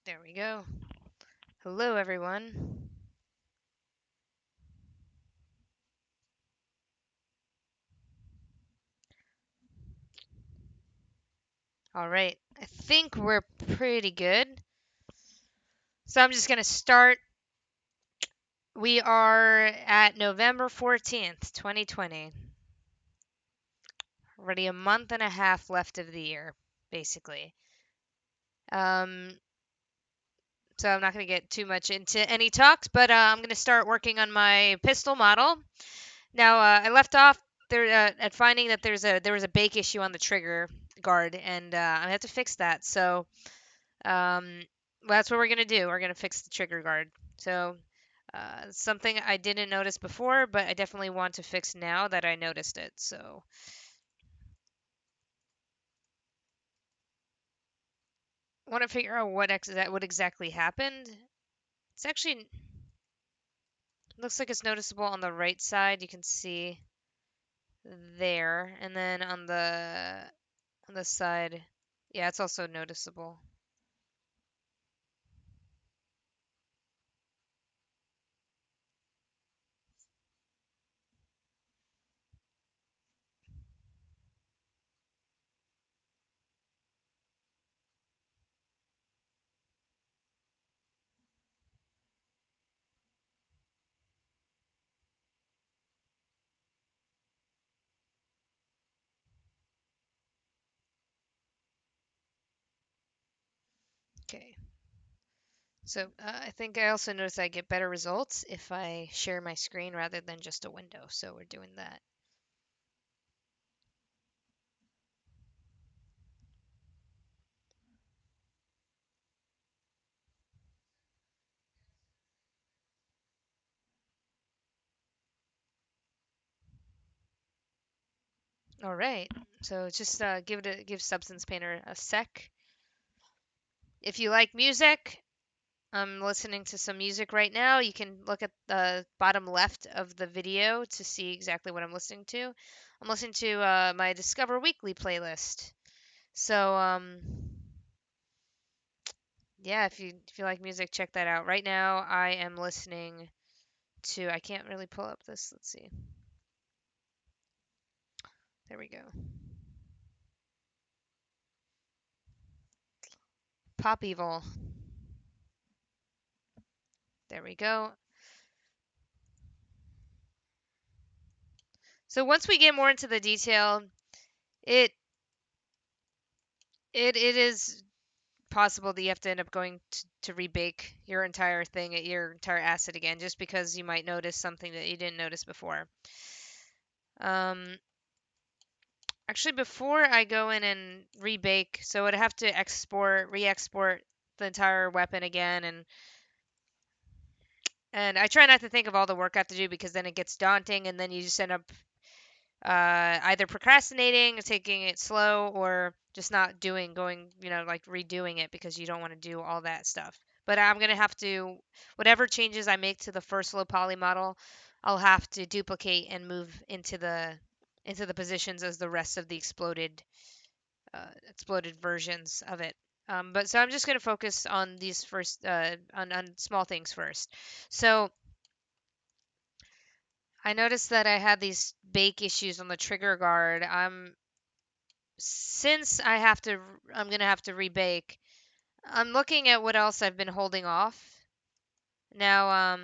There we go. Hello, everyone. All right. I think we're pretty good. So I'm just going to start. We are at November 14th, 2020. Already a month and a half left of the year, basically. Um, so I'm not going to get too much into any talks, but I'm going to start working on my pistol model. Now, I left off there at finding that there was a bake issue on the trigger guard, and I have to fix that. So Um, that's what we're gonna do. We're gonna fix the trigger guard. So, something I didn't notice before, but I definitely want to fix now that I noticed it. So, I want to figure out what exactly happened. It's actually looks like it's noticeable on the right side. You can see there, and then on the side, yeah, it's also noticeable. Okay. So I think I also noticed I get better results if I share my screen rather than just a window. So we're doing that. All right. So just give Substance Painter a sec. If you like music, I'm listening to some music right now. You can look at the bottom left of the video to see exactly what I'm listening to. I'm listening to my Discover Weekly playlist. So yeah, if you like music, check that out. Right now, I am listening to. I can't really pull up this. Let's see. There we go. Pop Evil. There we go. So once we get more into the detail, it it is possible that you have to end up going to rebake your entire thing, your entire asset again, just because you might notice something that you didn't notice before. Um, Actually, before I go in and rebake, so I'd have to re-export the entire weapon again, and I try not to think of all the work I have to do because then it gets daunting, and then you just end up either procrastinating, taking it slow, or just not going, like redoing it because you don't want to do all that stuff. But I'm going to have to, whatever changes I make to the first low poly model, I'll have to duplicate and move into the positions as the rest of the exploded versions of it. But so I'm just going to focus on these first, on small things first. So I noticed that I had these bake issues on the trigger guard. Since I'm gonna have to rebake. I'm looking at what else I've been holding off. Now,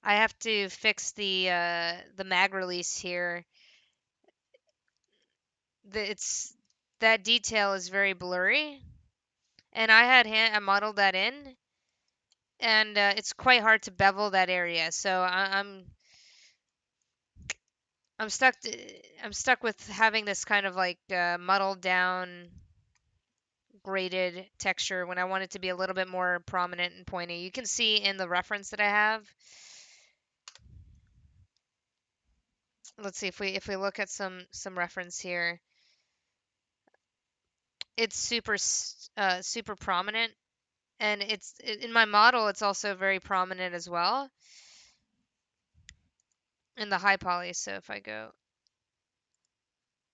I have to fix the mag release here. It's that detail is very blurry, and I modeled that in, and it's quite hard to bevel that area. So I'm stuck. I'm stuck with having this kind of like muddled down graded texture when I want it to be a little bit more prominent and pointy. You can see in the reference that I have. Let's see if we look at some reference here. It's super prominent, and in my model. It's also very prominent as well in the high poly. So if I go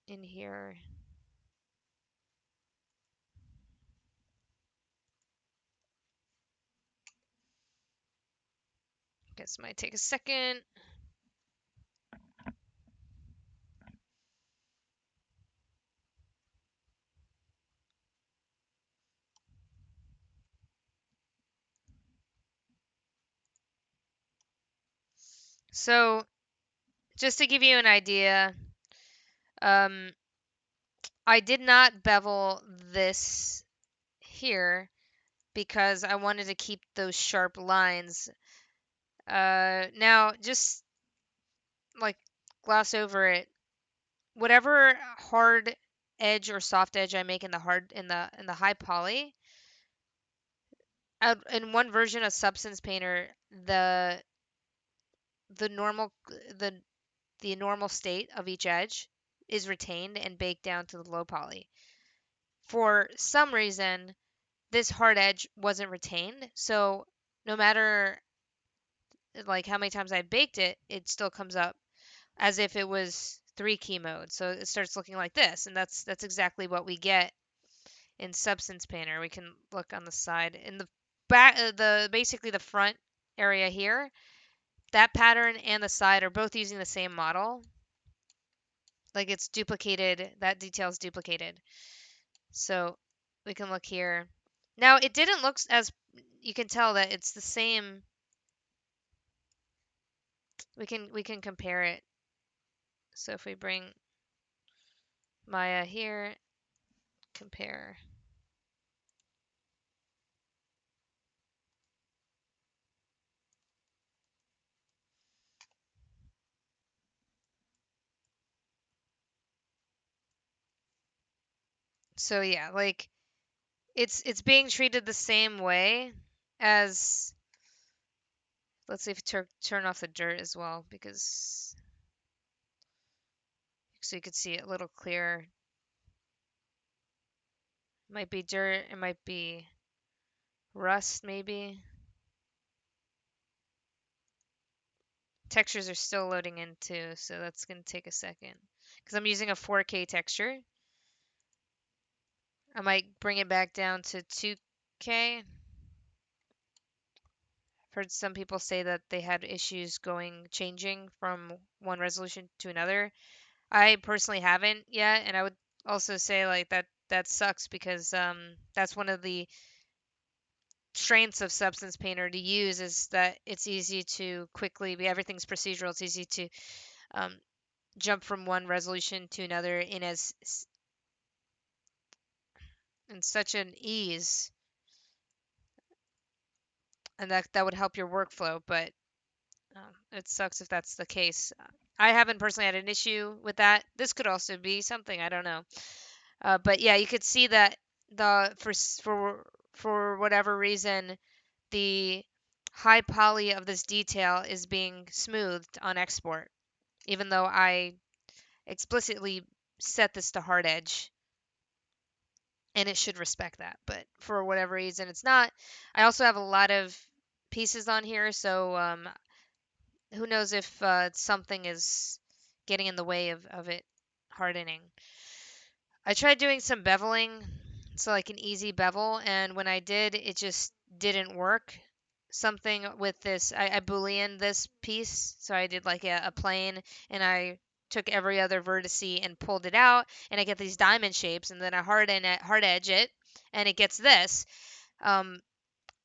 in here, Guess it might take a second. So just to give you an idea, um, I did not bevel this here because I wanted to keep those sharp lines. Now just like gloss over it. Whatever hard edge or soft edge I make in the high poly, in one version of Substance Painter, the normal the the normal state of each edge is retained and baked down to the low poly. For some reason, this hard edge wasn't retained, so no matter like how many times I baked it, it still comes up as if it was 3-key mode. So it starts looking like this, and that's exactly what we get in Substance Painter. We can look on the side in the back, the basically the front area here. That pattern and the side are both using the same model. Like it's duplicated, that detail is duplicated. So we can look here. Now it didn't look as, you can tell that it's the same. We can compare it. So if we bring Maya here, compare. So yeah, like it's being treated the same way as, let's see if turn off the dirt as well, because so you could see it a little clearer. It might be dirt, it might be rust maybe. Textures are still loading in too, so that's going to take a second. Because I'm using a 4K texture. I might bring it back down to 2K. I've heard some people say that they had issues changing from one resolution to another. I personally haven't yet, and I would also say like that sucks because that's one of the strengths of Substance Painter to use, is that it's easy to quickly be, everything's procedural. It's easy to um, jump from one resolution to another in such an ease, and that would help your workflow. But it sucks if that's the case. I haven't personally had an issue with that. This could also be something, I don't know. But yeah, you could see that the for whatever reason, the high poly of this detail is being smoothed on export, even though I explicitly set this to hard edge, and it should respect that. But for whatever reason, it's not. I also have a lot of pieces on here, so who knows if something is getting in the way of it hardening. I tried doing some beveling, so like an easy bevel, and when I did, it just didn't work. Something with this, I Boolean this piece, so I did like a plane, and I took every other vertice and pulled it out, and I get these diamond shapes, and then I hard edge it, and it gets this. Um,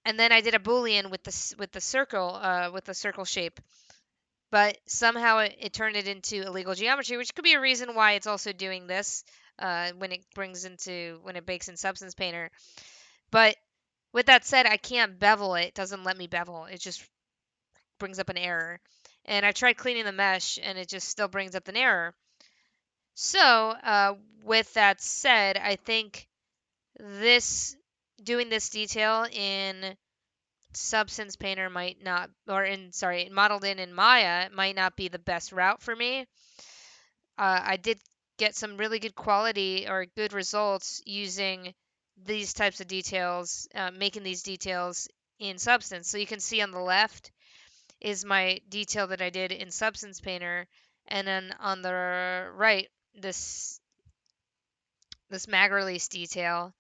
and then I did a Boolean with the circle shape, but somehow it turned it into illegal geometry, which could be a reason why it's also doing this when it bakes in Substance Painter. But with that said, I can't bevel it. It doesn't let me bevel. It just brings up an error. And I tried cleaning the mesh, and it just still brings up an error. So with that said, I think this doing this detail in Substance Painter might not, or in, sorry, modeled in Maya might not be the best route for me. I did get some really good quality or good results using these types of details, making these details in Substance. So you can see on the left is my detail that I did in Substance Painter, and then on the right, this mag release detail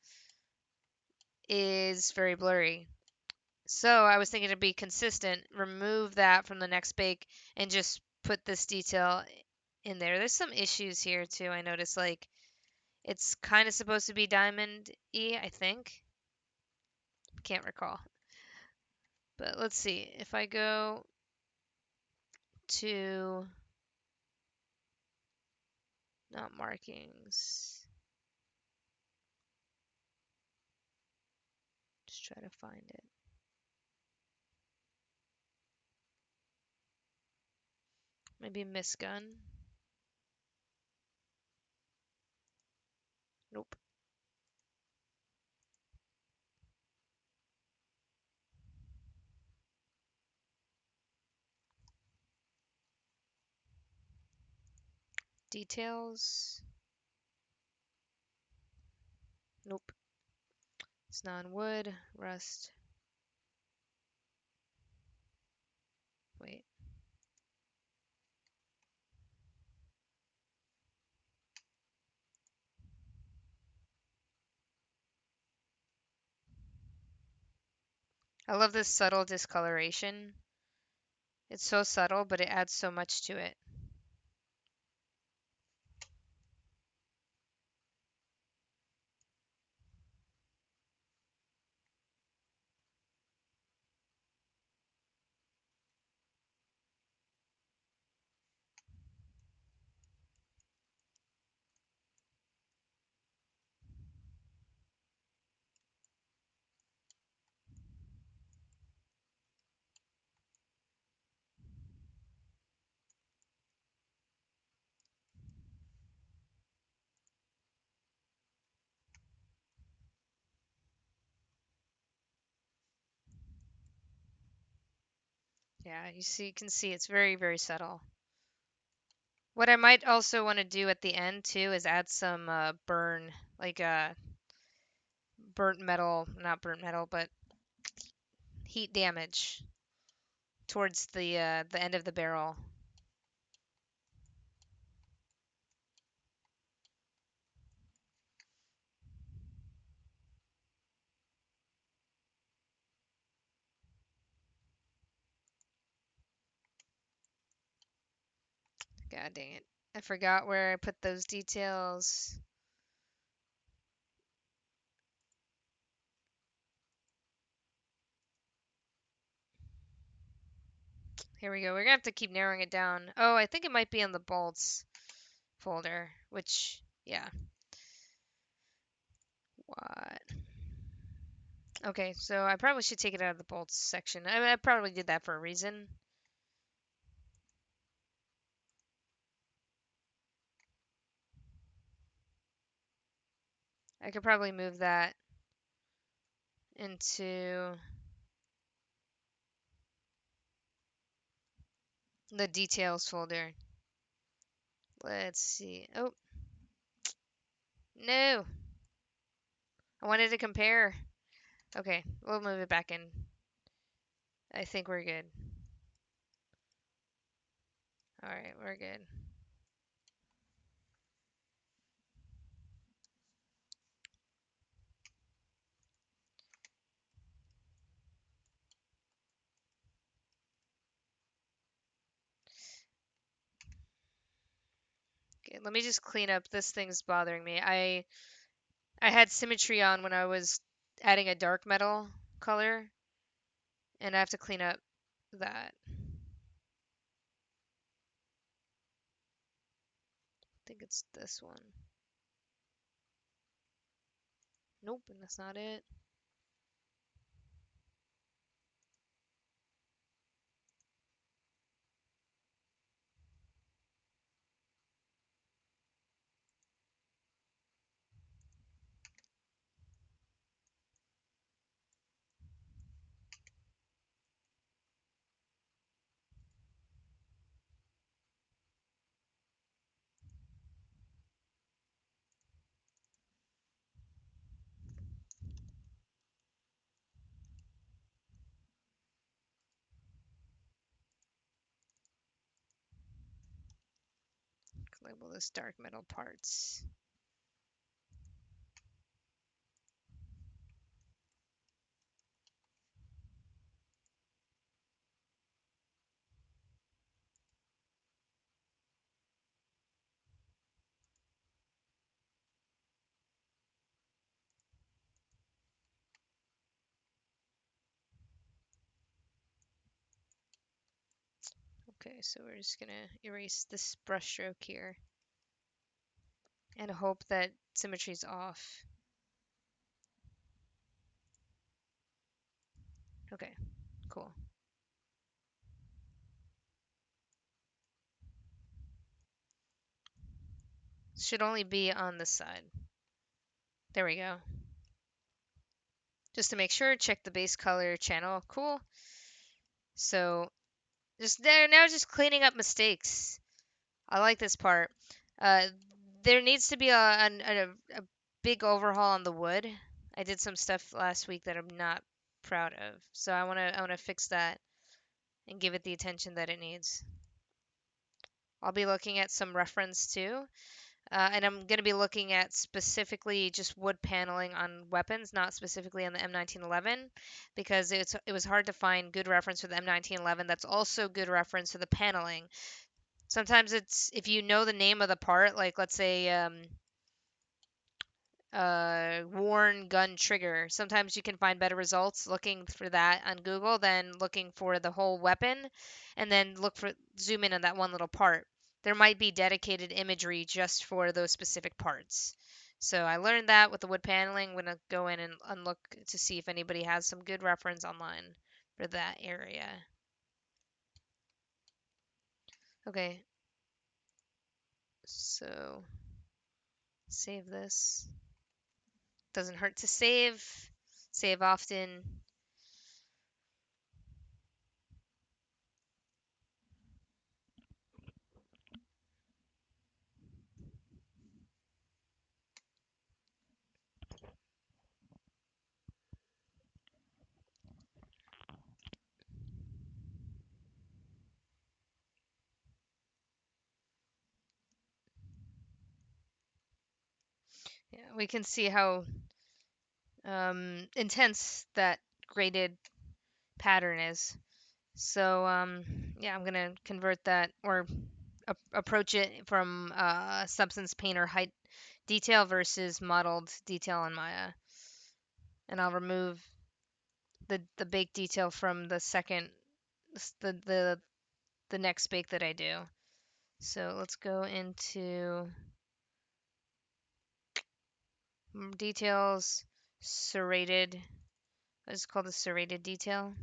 is very blurry. So I was thinking to be consistent, remove that from the next bake and just put this detail in there. There's some issues here too. I noticed like it's kind of supposed to be diamond-y, I think. Can't recall. But let's see. If I go to not markings, just try to find it. Maybe misgun. Nope. Details. Nope. It's non-wood. Rust. Wait. I love this subtle discoloration. It's so subtle, but it adds so much to it. Yeah, you can see it's very, very subtle. What I might also want to do at the end too is add some burn, like burnt metal, not burnt metal, but heat damage towards the end of the barrel. God dang it. I forgot where I put those details. Here we go. We're gonna have to keep narrowing it down. Oh, I think it might be in the bolts folder, which, yeah. What? Okay, so I probably should take it out of the bolts section. I mean, I probably did that for a reason. I could probably move that into the details folder. Let's see. Oh, no. I wanted to compare. Okay, we'll move it back in. I think we're good. Alright, we're good. Okay, let me just clean up. This thing's bothering me. I had symmetry on when I was adding a dark metal color, and I have to clean up that. I think it's this one. Nope, and that's not it. Label this dark metal parts. Okay, so we're just gonna erase this brush stroke here and hope that symmetry's off. Okay, cool. Should only be on this side. There we go. Just to make sure, check the base color channel. Cool. So just there now, just cleaning up mistakes. I like this part. Uh, there needs to be a big overhaul on the wood. I did some stuff last week that I'm not proud of, so I wanna fix that and give it the attention that it needs. I'll be looking at some reference too. And I'm going to be looking at specifically just wood paneling on weapons, not specifically on the M1911, because it was hard to find good reference for the M1911 that's also good reference for the paneling. Sometimes it's if you know the name of the part, like let's say worn gun trigger. Sometimes you can find better results looking for that on Google than looking for the whole weapon and then zoom in on that one little part. There might be dedicated imagery just for those specific parts. So I learned that with the wood paneling. I'm going to go in and look to see if anybody has some good reference online for that area. Okay, so save this. Doesn't hurt to save. Save often. Yeah, we can see how intense that graded pattern is. So yeah, I'm gonna convert that or approach it from substance painter height detail versus modeled detail on Maya, and I'll remove the bake detail from the second the next bake that I do. So let's go into details, serrated. It's called a serrated detail.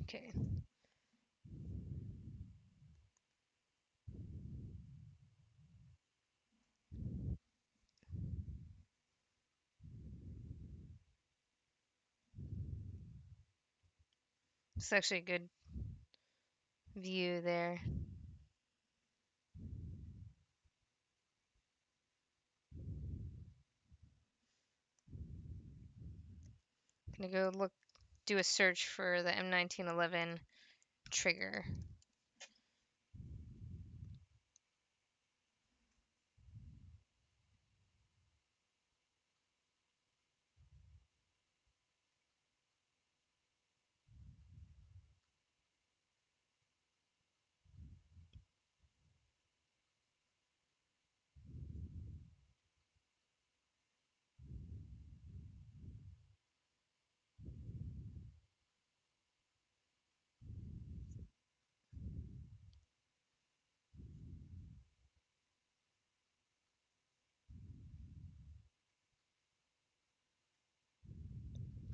Okay. It's actually a good view there. Gonna go look, do a search for the M1911 trigger.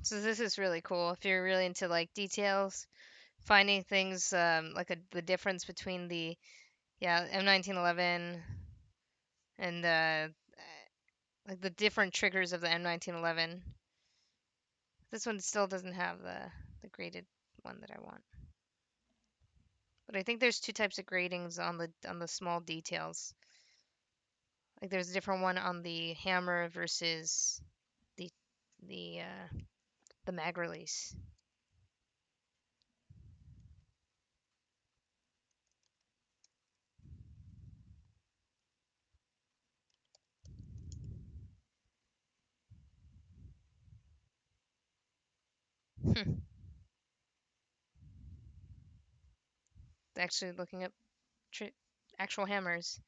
So this is really cool if you're really into like details, finding things like the difference between the M1911 and like the different triggers of the M1911. This one still doesn't have the graded one that I want. But I think there's two types of gradings on the small details. Like there's a different one on the hammer versus the the uh, the mag release. Actually looking up actual hammers.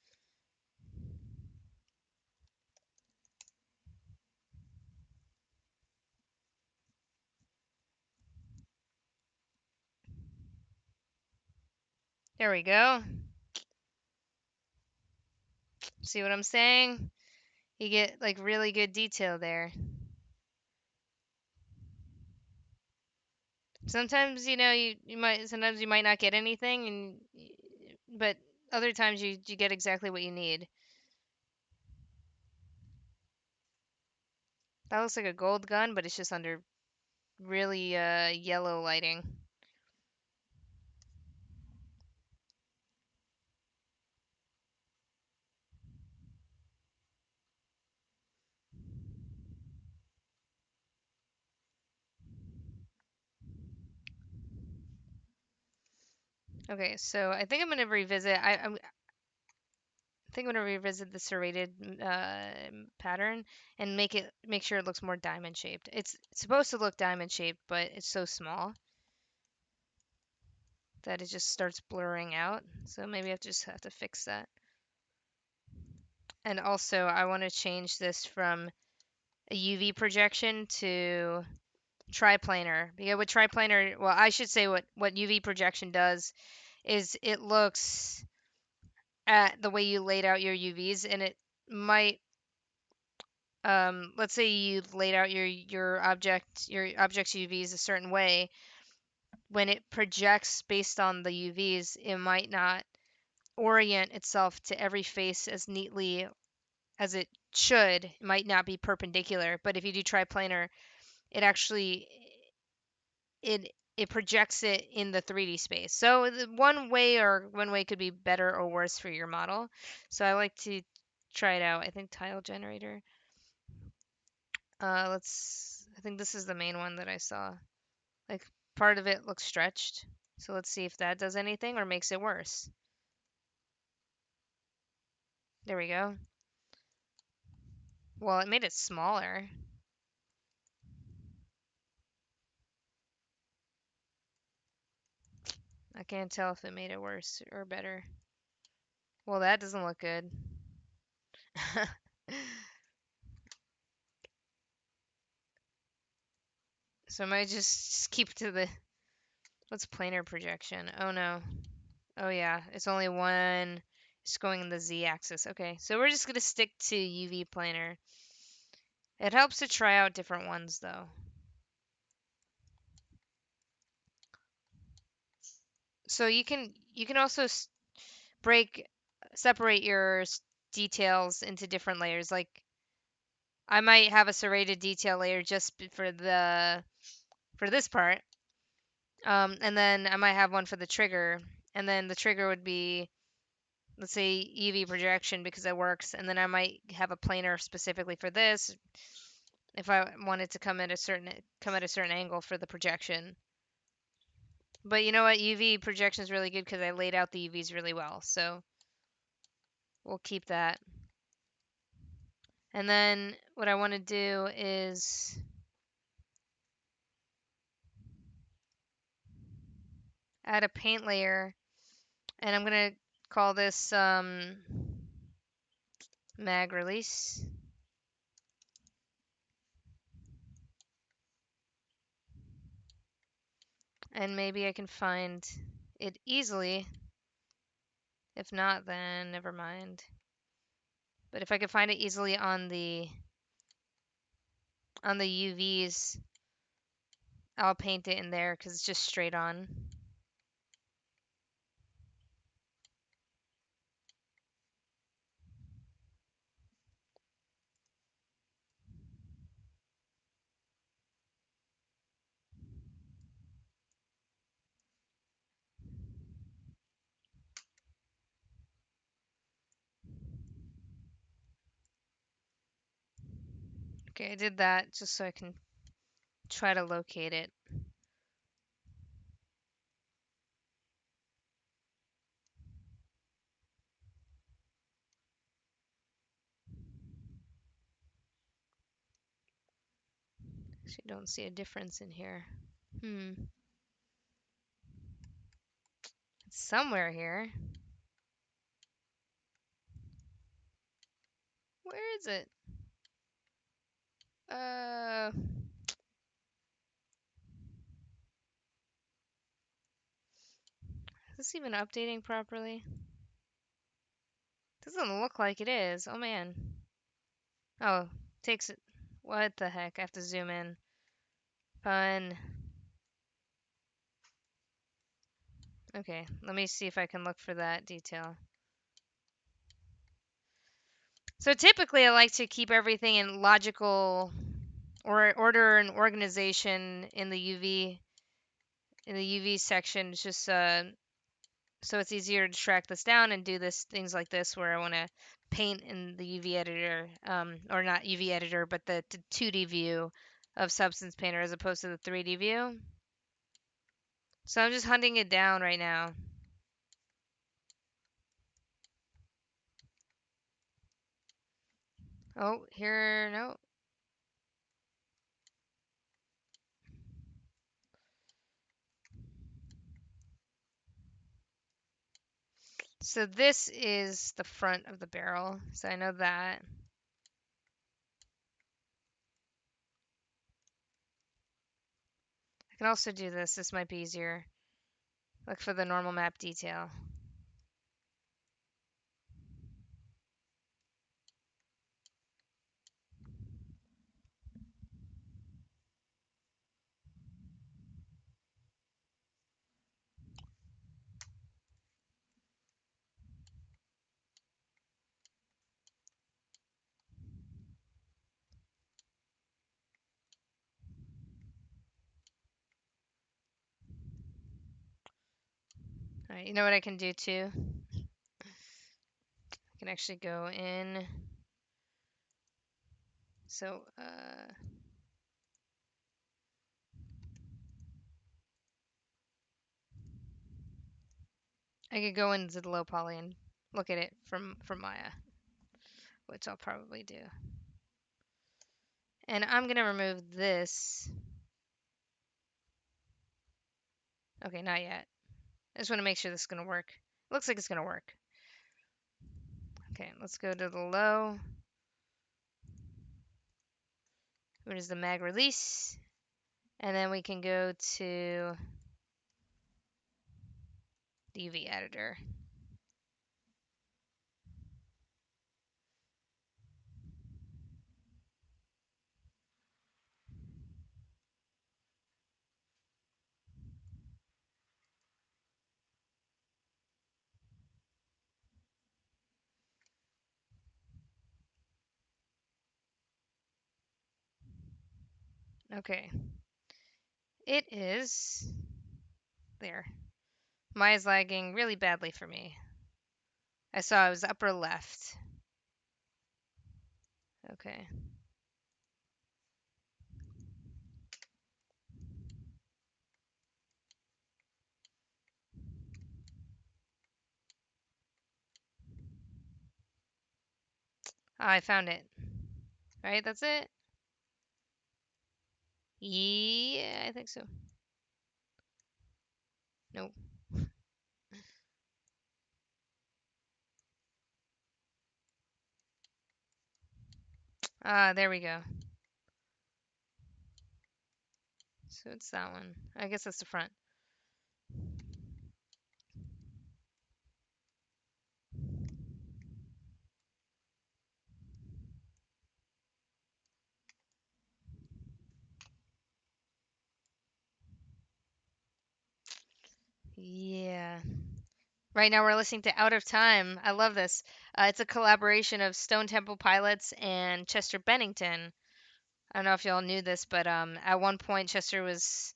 There we go. See what I'm saying? You get like really good detail there. Sometimes you might not get anything but other times you get exactly what you need. That looks like a gold gun, but it's just under really yellow lighting. Okay, so I think I'm gonna revisit. I think I'm gonna revisit the serrated pattern and make sure it looks more diamond shaped. It's supposed to look diamond shaped, but it's so small that it just starts blurring out. So maybe I just have to fix that. And also, I want to change this from a UV projection to triplanar. Because with triplanar, well, I should say what UV projection does is it looks at the way you laid out your UVs, and it might let's say you laid out your object's UVs a certain way. When it projects based on the UVs, it might not orient itself to every face as neatly as it should. It might not be perpendicular, but if you do triplanar, it actually it projects it in the 3D space. So one way could be better or worse for your model. So I like to try it out. I think tile generator. I think this is the main one that I saw. Like part of it looks stretched. So let's see if that does anything or makes it worse. There we go. Well, it made it smaller. I can't tell if it made it worse or better. Well, that doesn't look good. So I might just keep to the what's planar projection? Oh no. Oh yeah, it's only one. It's going in the z-axis. Okay, so we're just gonna stick to UV planar. It helps to try out different ones though. So you can also break separate your details into different layers. Like I might have a serrated detail layer just for this part, and then I might have one for the trigger, and then the trigger would be, let's say, UV projection because it works, and then I might have a planar specifically for this if I wanted to come at a certain angle for the projection. But you know what? UV projection is really good because I laid out the UVs really well. So we'll keep that. And then what I want to do is add a paint layer, and I'm going to call this mag release. And maybe I can find it easily. If not, then never mind. But if I could find it easily on the UVs, I'll paint it in there because it's just straight on. Okay, I did that just so I can try to locate it. Actually, don't see a difference in here. It's somewhere here. Where is it? Is this even updating properly? Doesn't look like it is. Oh man. Oh, takes it. What the heck? I have to zoom in. Fun. Okay, let me see if I can look for that detail. So typically I like to keep everything in logical or order and organization in the UV section. It's just so it's easier to track this down and do things like this where I want to paint in the UV editor, or not UV editor, but the 2D view of Substance Painter as opposed to the 3D view. So I'm just hunting it down right now. Oh, here, no. So this is the front of the barrel, so I know that. I can also do this. This might be easier. Look for the normal map detail. All right, you know what I can do too? I can actually go in. So, I could go into the low poly and look at it from Maya, which I'll probably do. And I'm gonna remove this. Okay, not yet. I just want to make sure this is gonna work. Looks like it's gonna work. Okay, let's go to the low. What is the mag release? And then we can go to the UV editor. Okay. It is there. Maya's lagging really badly for me. I saw it was upper left. Okay. I found it. Right, that's it? Yeah, I think so. Nope. Ah, there we go. So it's that one. I guess that's the front. Yeah. Right now we're listening to Out of Time. I love this. It's a collaboration of Stone Temple Pilots and Chester Bennington. I don't know if y'all knew this, but at one point Chester was,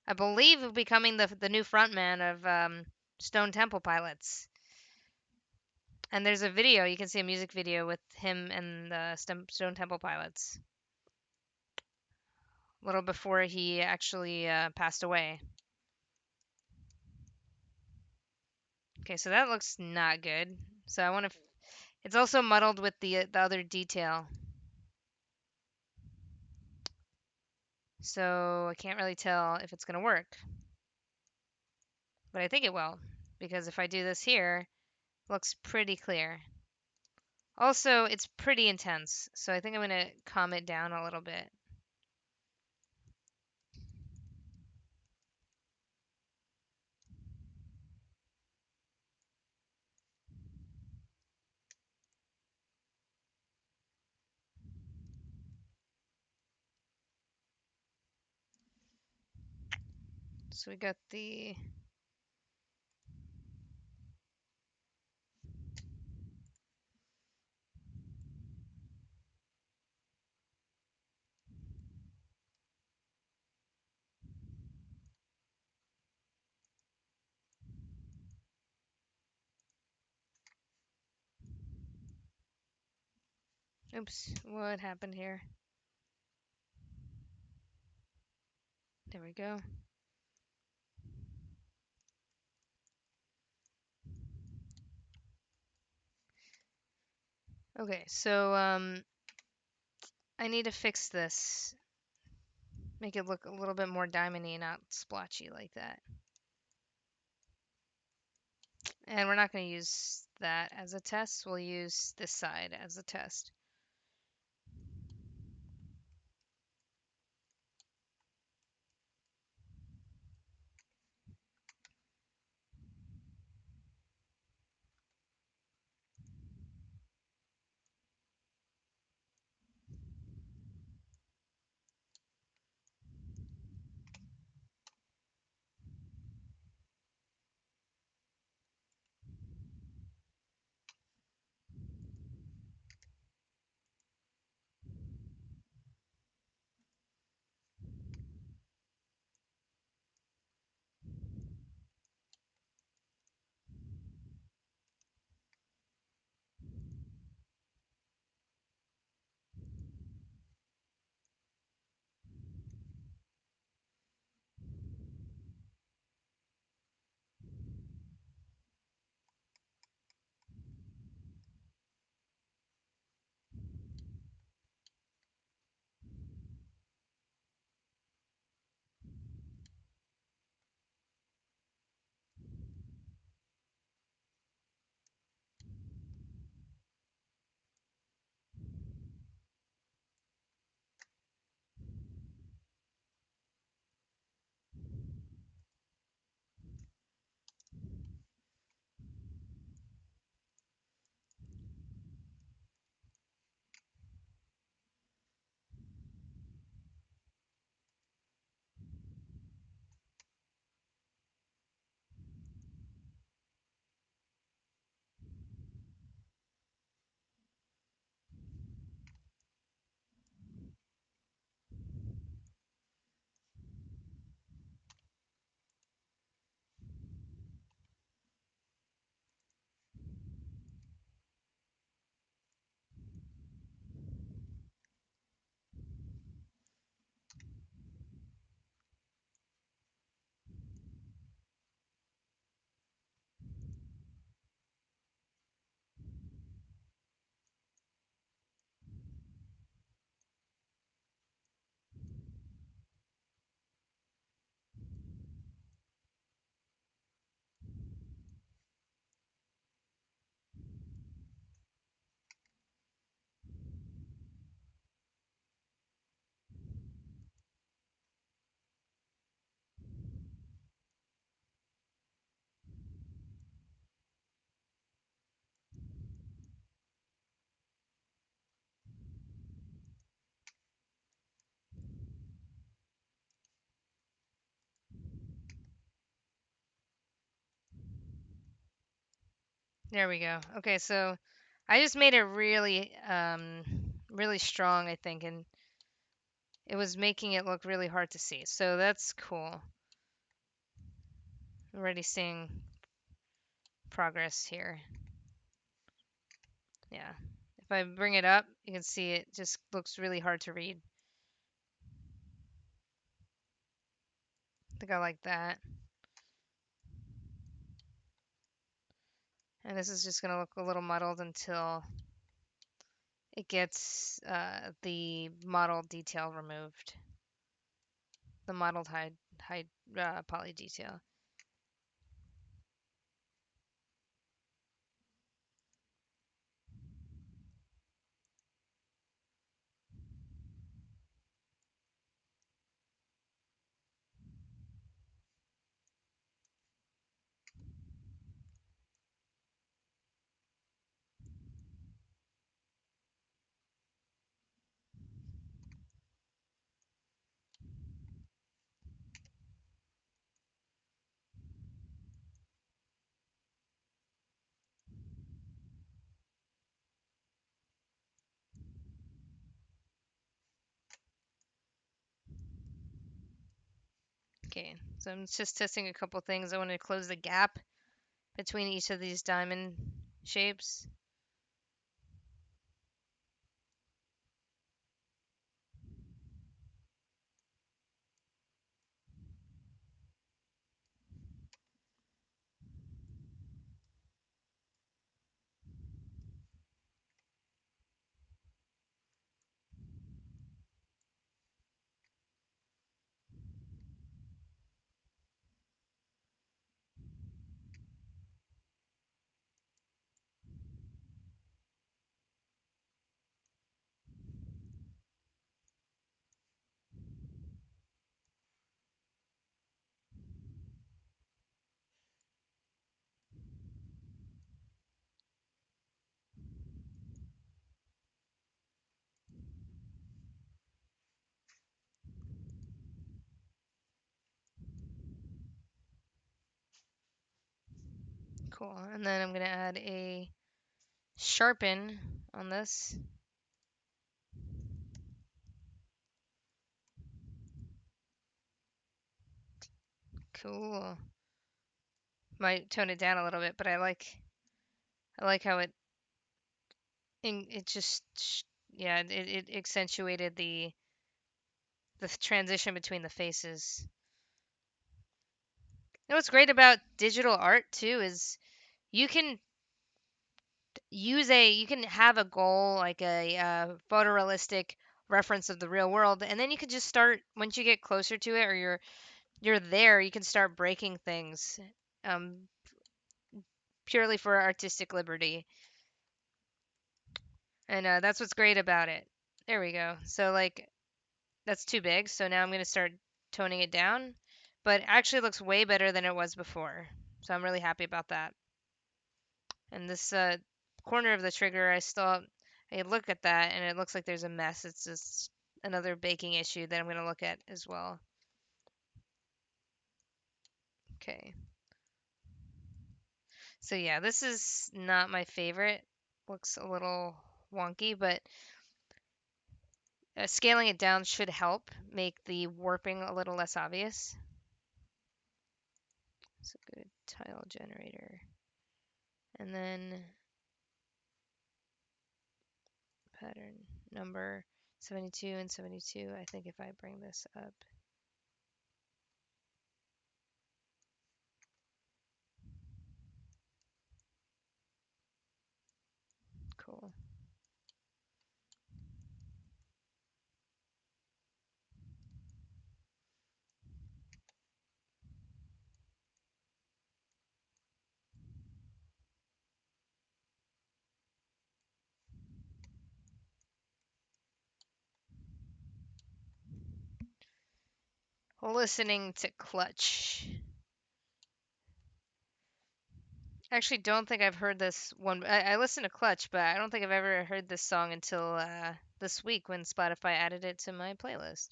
I believe, becoming the new frontman of Stone Temple Pilots. And there's a video. You can see a music video with him and the Stone Temple Pilots. A little before he actually passed away. Okay, so that looks not good. So I want to. It's also muddled with the other detail. So I can't really tell if it's going to work. But I think it will. Because if I do this here, it looks pretty clear. Also, it's pretty intense. So I think I'm going to calm it down a little bit. So we got the. Oops, what happened here? There we go. Okay, so I need to fix this. Make it look a little bit more diamondy, not splotchy like that. And we're not going to use that as a test. We'll use this side as a test. There we go. Okay, so I just made it really really strong, I think, and it was making it look really hard to see. So that's cool. Already seeing progress here. Yeah. If I bring it up, you can see it just looks really hard to read. I think I like that. And this is just going to look a little muddled until it gets the model detail removed. The modeled hide poly detail. Okay, so I'm just testing a couple things. I want to close the gap between each of these diamond shapes. Cool. And then I'm going to add a sharpen on this. Cool. Might tone it down a little bit, but I like how it just yeah, it accentuated the transition between the faces. You know what's great about digital art too is you can you can have a goal like a photorealistic reference of the real world, and then you can just start once you get closer to it or you're there, you can start breaking things um, purely for artistic liberty, and that's what's great about it. There we go. So like that's too big, so now I'm gonna start toning it down, but it actually looks way better than it was before, so I'm really happy about that. And this corner of the trigger, I look at that and it looks like there's a mess. It's just another baking issue that I'm going to look at as well. Okay. So yeah, this is not my favorite. Looks a little wonky, but scaling it down should help make the warping a little less obvious. So go to tile generator. And then pattern number 72 and 72. I think if I bring this up, cool. Listening to Clutch. I actually don't think I've heard this one. I listen to Clutch, but I don't think I've ever heard this song until this week when Spotify added it to my playlist.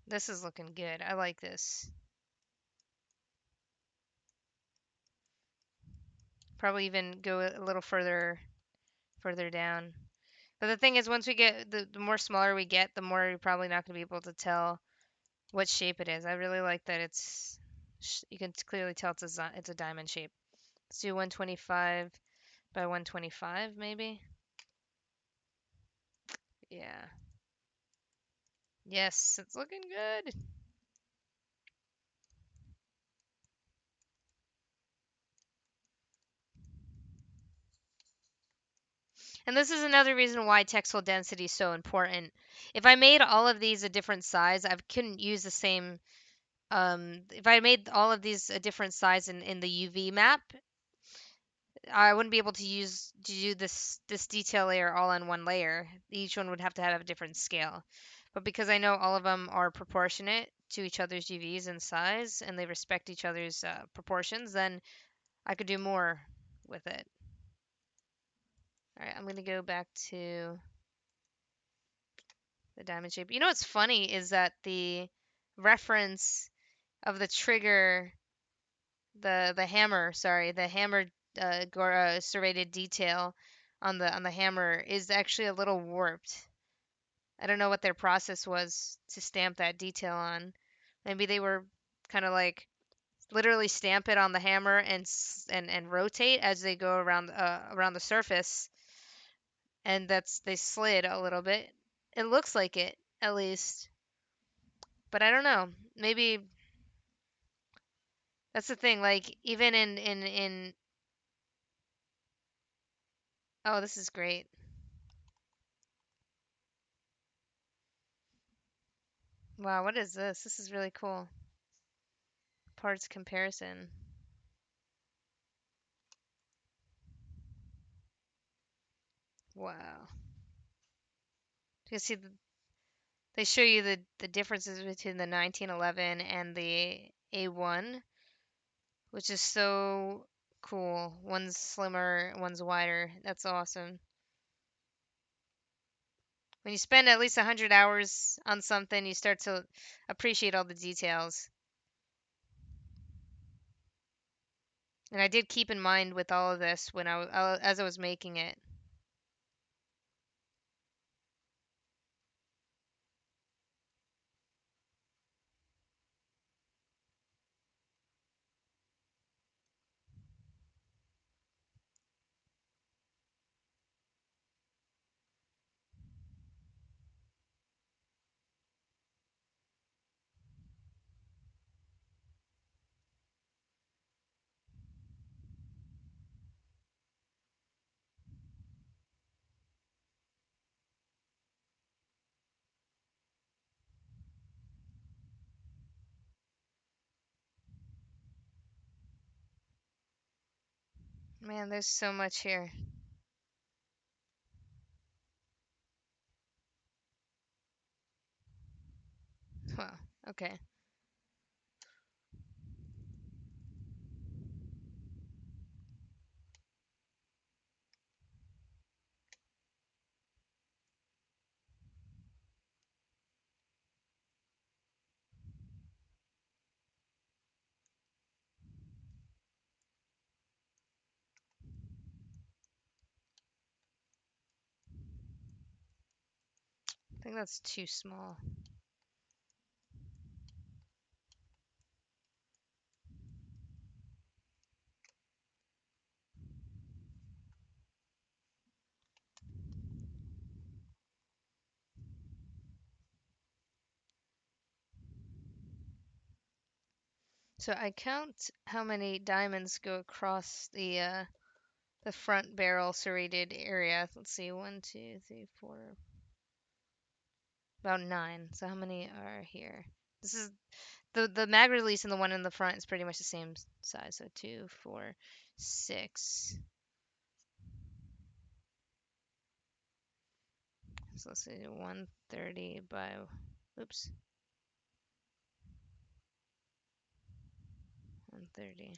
This is looking good. I like this. Probably even go a little further down. But the thing is, once we get the more smaller we get, the more you're probably not going to be able to tell what shape it is. I really like that you can clearly tell it's a diamond shape. Let's do 125 by 125 maybe. Yeah. Yes, it's looking good. And this is another reason why textile density is so important. If I made all of these a different size, I couldn't use the same. If I made all of these a different size in the UV map, I wouldn't be able to do this detail layer all on one layer. Each one would have to have a different scale. But because I know all of them are proportionate to each other's UVs in size and they respect each other's proportions, then I could do more with it. All right, I'm gonna go back to the diamond shape. You know what's funny is that the reference of the trigger, the hammer, sorry, the hammer serrated detail on the hammer is actually a little warped. I don't know what their process was to stamp that detail on. Maybe they were kind of like literally stamp it on the hammer and rotate as they go around the surface, and they slid a little bit. It looks like it, at least. But I don't know. Maybe that's the thing. Like even in oh, this is great. Wow, what is this? This is really cool. Parts comparison. Wow. You can see they show you the differences between the 1911 and the A1, which is so cool. One's slimmer, one's wider. That's awesome. When you spend at least 100 hours on something, you start to appreciate all the details. And I did keep in mind with all of this when as I was making it. Man, there's so much here. Wow. Okay. I think that's too small. So I count how many diamonds go across the front barrel serrated area. Let's see, one, two, three, four, about 9. So how many are here? This is the mag release and the one in the front is pretty much the same size. So 2, 4, 6. So let's see, 130 by, oops, 130.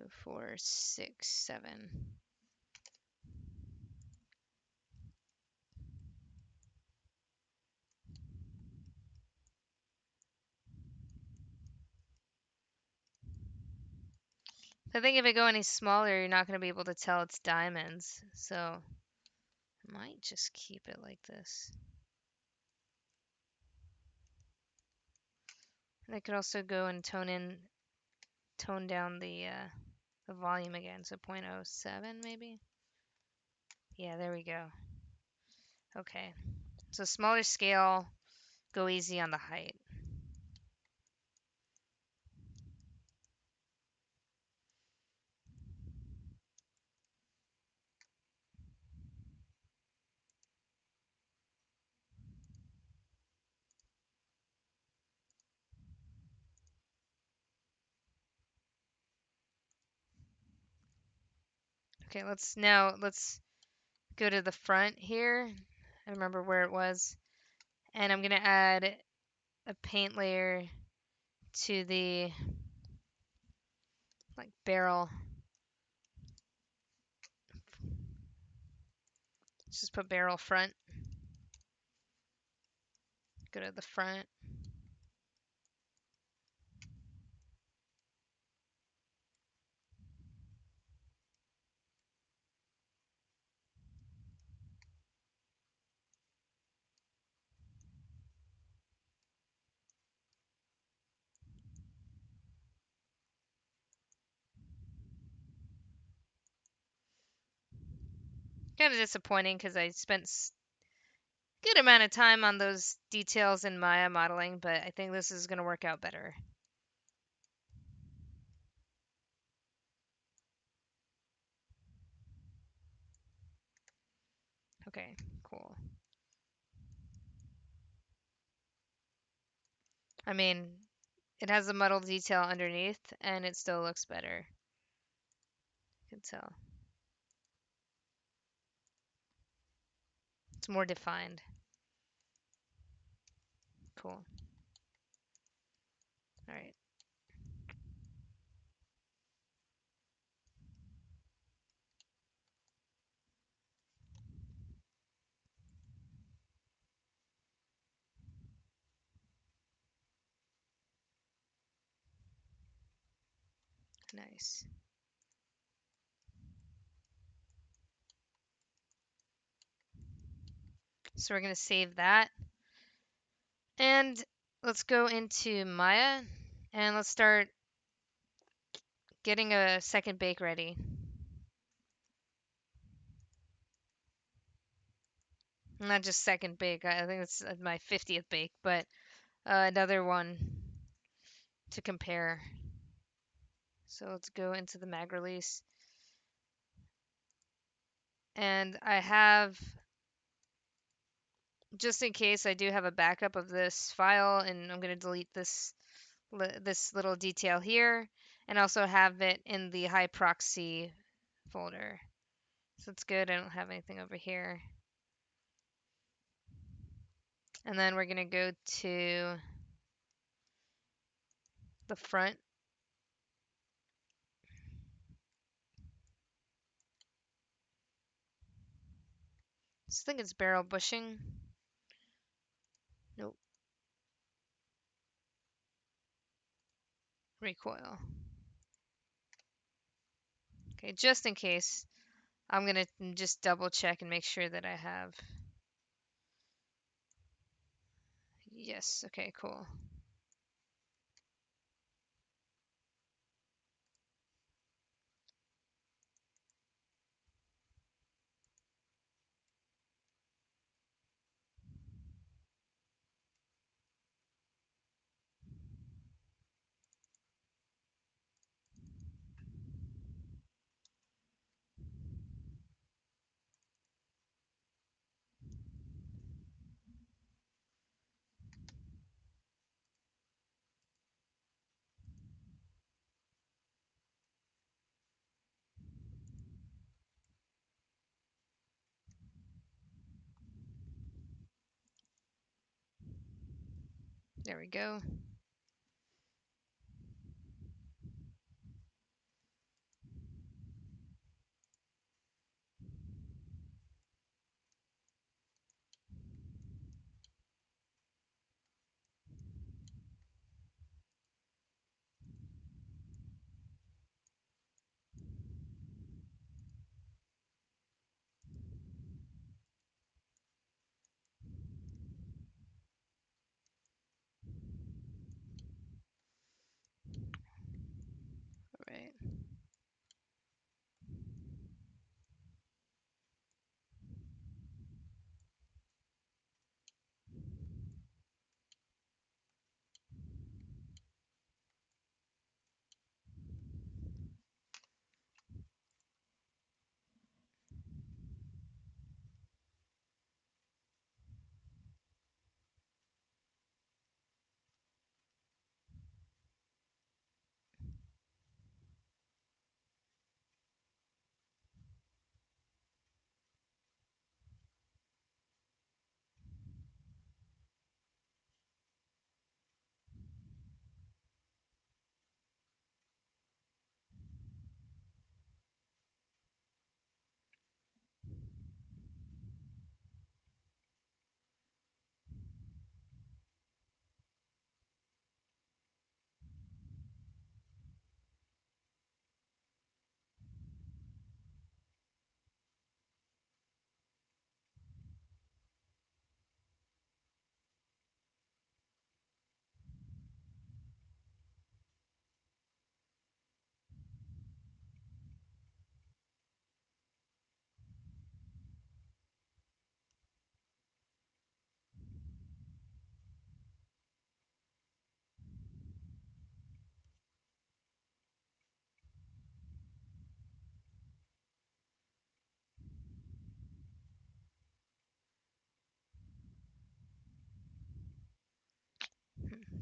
4, 6, 7. I think if I go any smaller, you're not going to be able to tell it's diamonds. So I might just keep it like this. And I could also go and tone down the volume again. So 0.07 maybe. Yeah, there we go. Okay. So smaller scale, go easy on the height. Okay, let's go to the front here. I remember where it was. And I'm going to add a paint layer to the like barrel. Let's just put barrel front. Go to the front. Kind of disappointing because I spent good amount of time on those details in Maya modeling, but I think this is going to work out better. Okay, cool. I mean, it has a muddle detail underneath, and it still looks better. You can tell. It's more defined. Cool. All right. Nice. So we're going to save that. And let's go into Maya, and let's start getting a second bake ready. Not just second bake, I think it's my 50th bake, but another one to compare. So let's go into the mag release. And I have, just in case, I do have a backup of this file, and I'm going to delete this little detail here, and also have it in the high proxy folder. So it's good, I don't have anything over here. And then we're going to go to the front. I think it's barrel bushing. Nope. Recoil. Okay, just in case, I'm going to just double check and make sure that I have. Yes, okay, cool. There we go.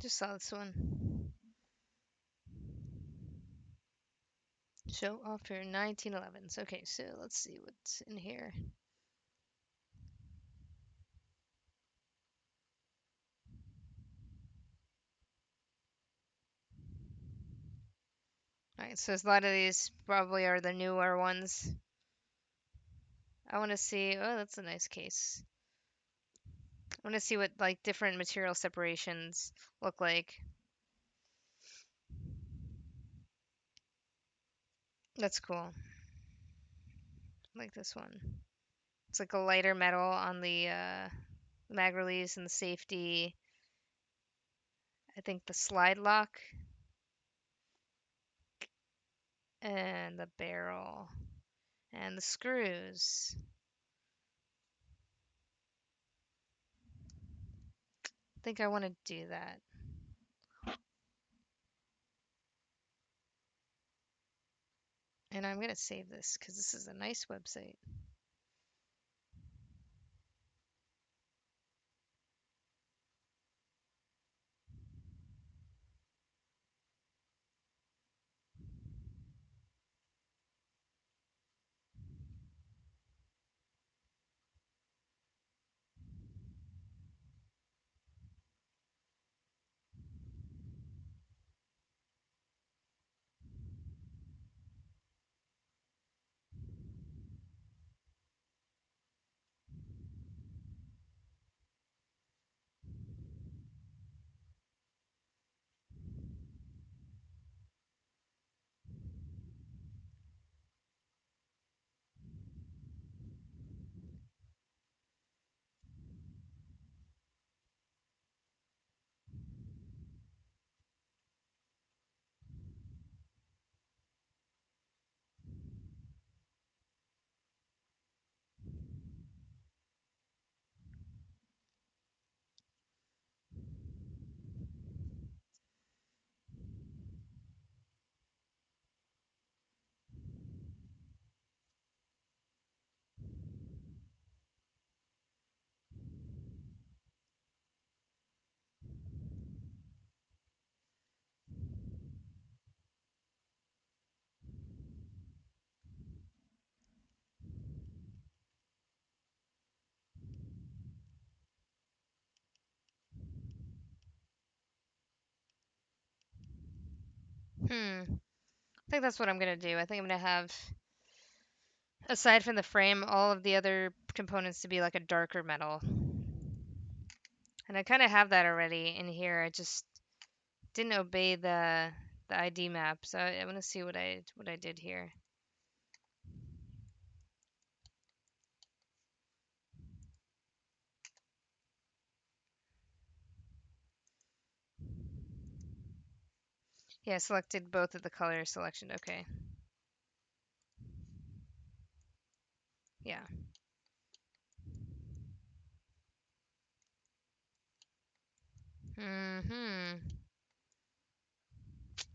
Just saw this one. Show after 1911s. Okay, so let's see what's in here. Alright, so a lot of these probably are the newer ones. I want to see. Oh, that's a nice case. I want to see what like different material separations look like. That's cool. Like this one. It's like a lighter metal on the mag release and the safety. I think the slide lock and the barrel and the screws. I think I want to do that. And I'm going to save this because this is a nice website. I think that's what I'm going to do. I think I'm going to have, aside from the frame, all of the other components to be like a darker metal. And I kind of have that already in here. I just didn't obey the ID map, so I want to see what I did here. Yeah, I selected both of the color selection. Okay. Yeah.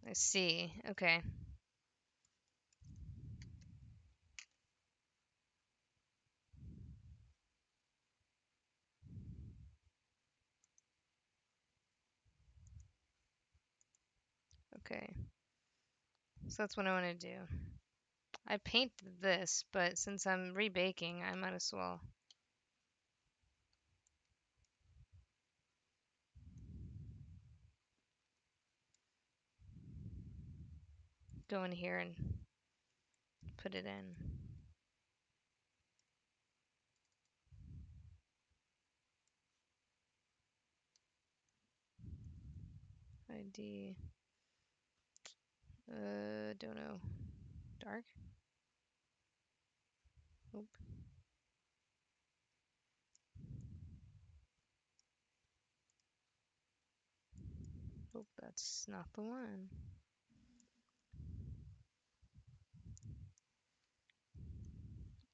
I see. Okay. Okay. So that's what I want to do. I paint this, but since I'm rebaking, I might as well go in here and put it in. ID. Don't know. Dark? Nope. Nope, that's not the one.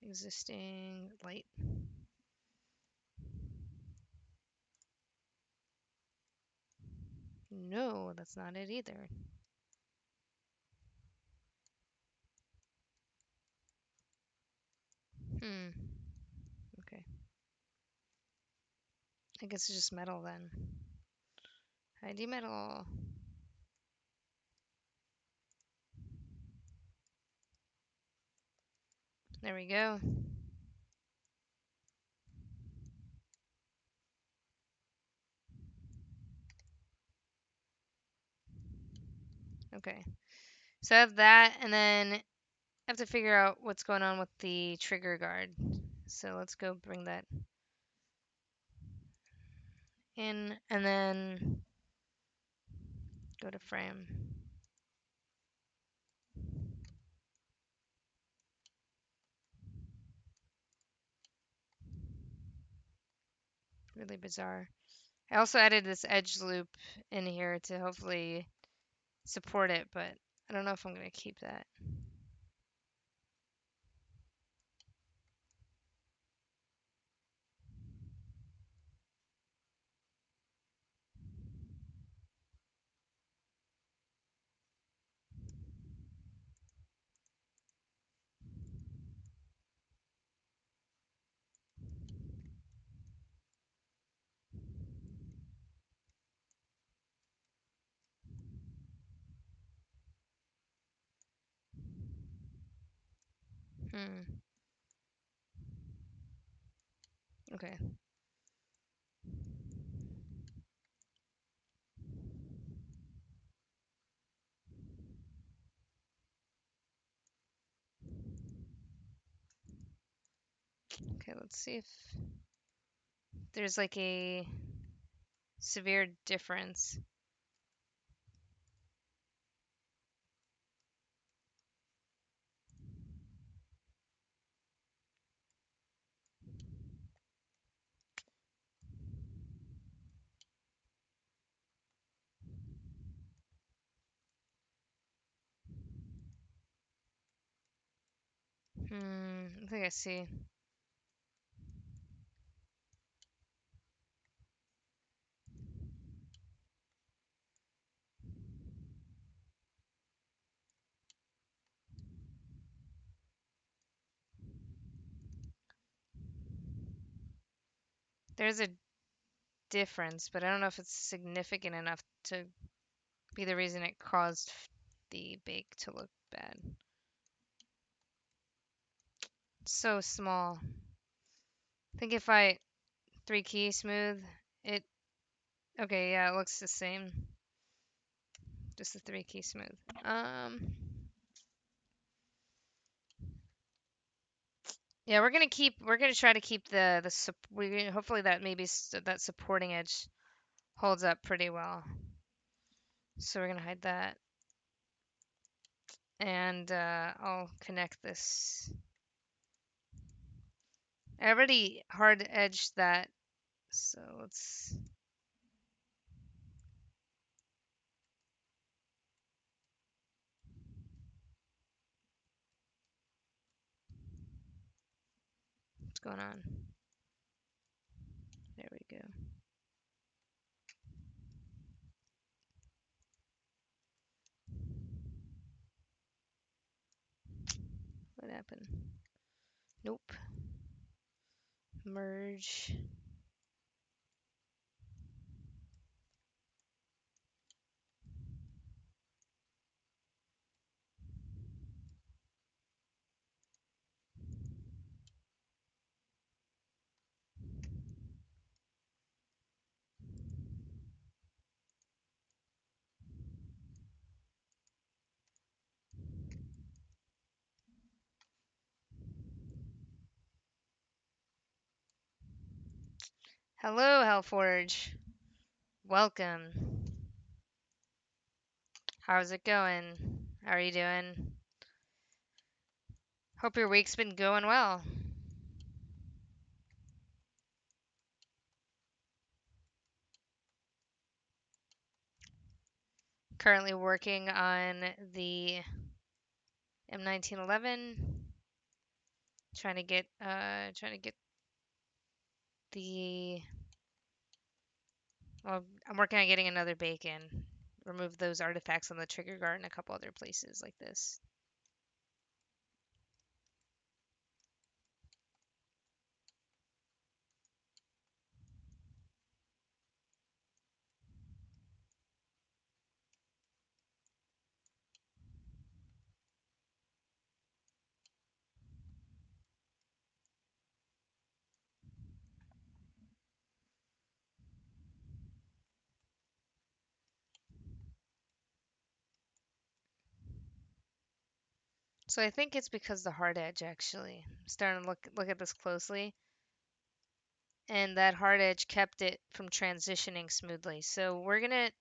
Existing light. No, that's not it either. Okay. I guess it's just metal then. ID metal. There we go. Okay. So I have that, and then I have to figure out what's going on with the trigger guard. So let's go bring that in, and then go to frame. Really bizarre. I also added this edge loop in here to hopefully support it, but I don't know if I'm going to keep that. Hmm. Okay. Okay, let's see if there's like a severe difference. I think I see. There's a difference, but I don't know if it's significant enough to be the reason it caused the bake to look bad. It's so small. I think if I 3-key smooth it, okay, yeah, it looks the same. Just the 3-key smooth. Yeah, we're gonna try to keep hopefully that maybe that supporting edge holds up pretty well. So we're gonna hide that, and I'll connect this. I already hard edged that, so let's. What's going on? There we go. What happened? Nope. Merge. Hello, Hellforge. Welcome. How's it going? How are you doing? Hope your week's been going well. Currently working on the M1911. Trying to get the well, I'm working on getting another bacon. Remove those artifacts on the trigger guard and a couple other places like this. So I think it's because the hard edge actually. I'm starting to look at this closely, and that hard edge kept it from transitioning smoothly. So we're gonna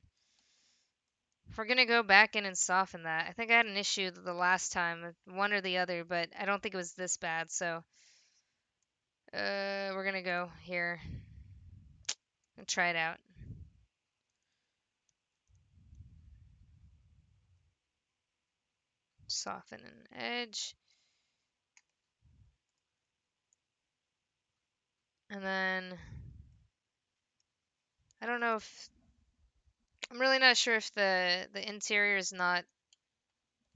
go back in and soften that. I think I had an issue the last time, one or the other, but I don't think it was this bad. So we're gonna go here and try it out. Soften an edge. And then I don't know if I'm really not sure if the interior is not,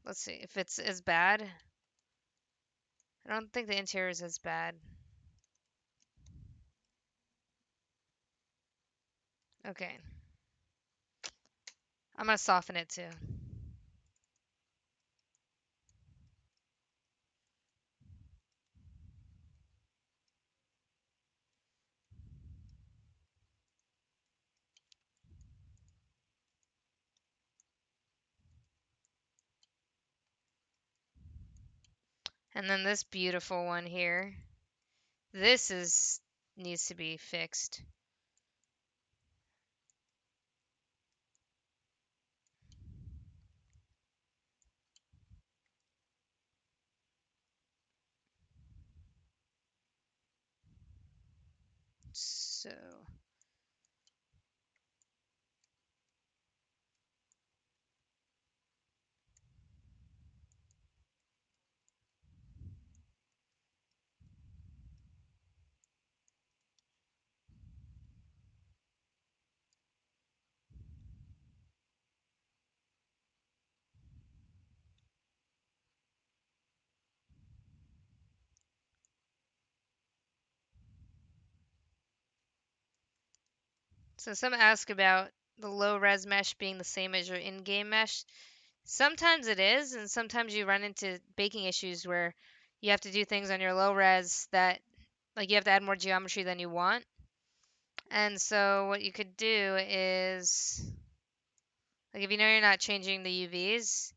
let's see, if it's as bad. I don't think the interior is as bad. Okay. I'm gonna soften it too. And then this beautiful one here. This is needs to be fixed. So some ask about the low res mesh being the same as your in-game mesh. Sometimes it is, and sometimes you run into baking issues where you have to do things on your low res that, like, you have to add more geometry than you want. And so what you could do is, like, if you know you're not changing the UVs,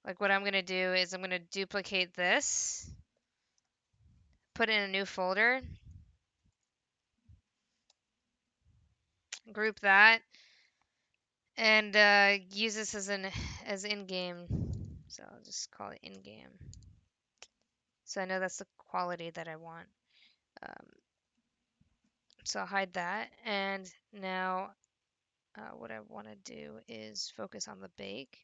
like what I'm going to do is I'm going to duplicate this, put it in a new folder, group that, and use this as in-game. So I'll just call it in-game. So I know that's the quality that I want. Um, so I'll hide that. And now what I want to do is focus on the bake.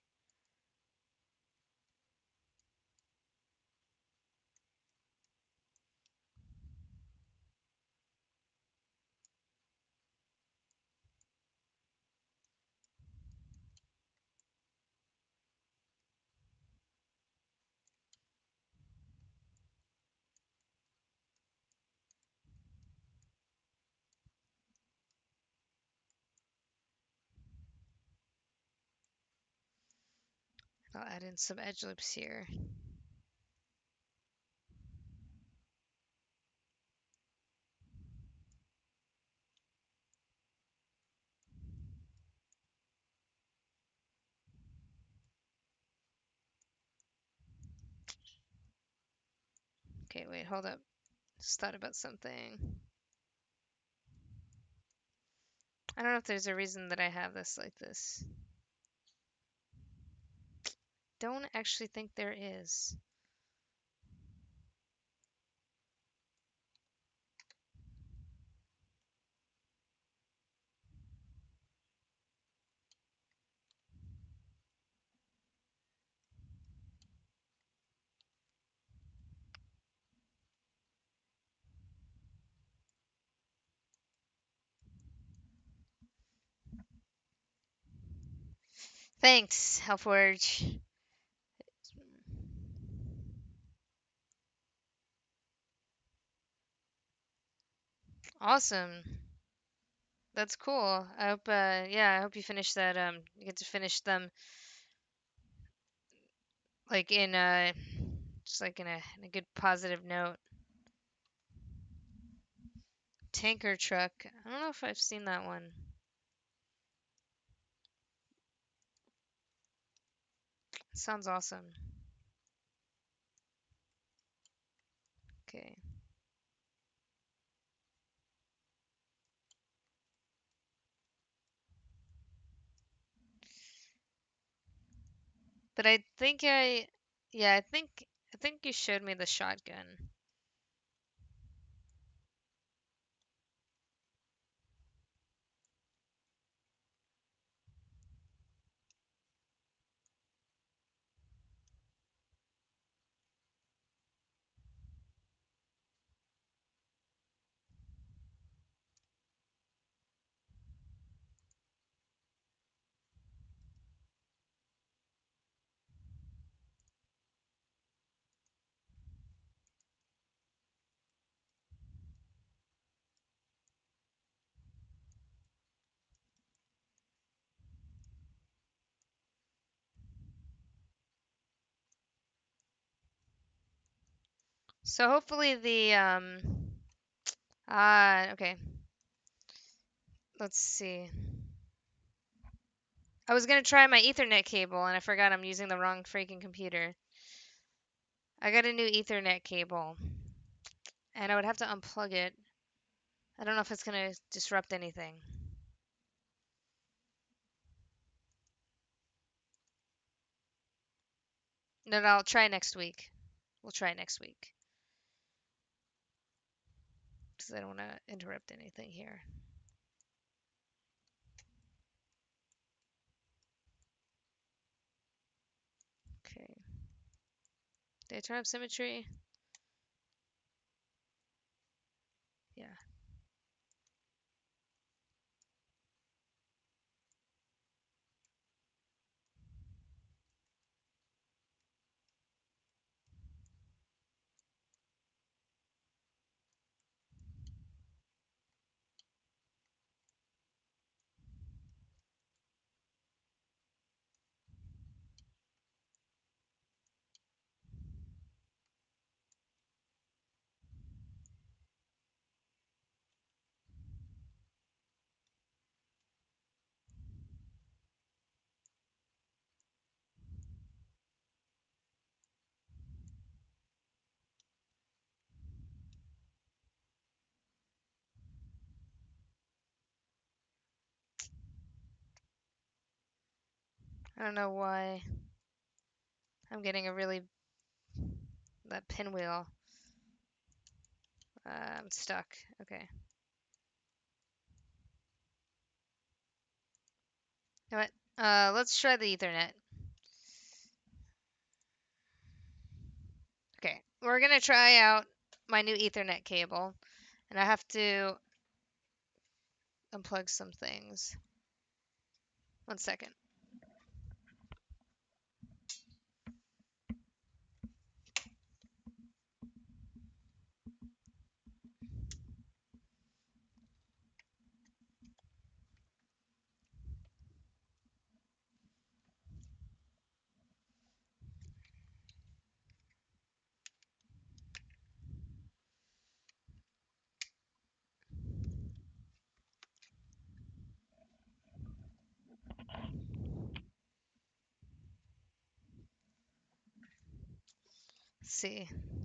I'll add in some edge loops here. Okay, wait, hold up. Just thought about something. I don't know if there's a reason that I have this like this. Don't actually think there is. Thanks, Hellforge. Awesome. That's cool. I hope, yeah, I hope you finish that. You get to finish them like in just like in a good positive note. Tanker truck. I don't know if I've seen that one. Sounds awesome. Okay. But yeah, I think you showed me the shotgun. So hopefully okay. Let's see. I was gonna try my Ethernet cable and I forgot I'm using the wrong freaking computer. I got a new Ethernet cable and I would have to unplug it. I don't know if it's gonna disrupt anything. No, no, I'll try next week. We'll try next week because I don't want to interrupt anything here. Okay. Did I turn up symmetry? Yeah. I don't know why I'm getting a really that pinwheel. I'm stuck. Okay. You know what? Let's try the Ethernet. Okay, we're gonna try out my new Ethernet cable, and I have to unplug some things. 1 second. Let's see.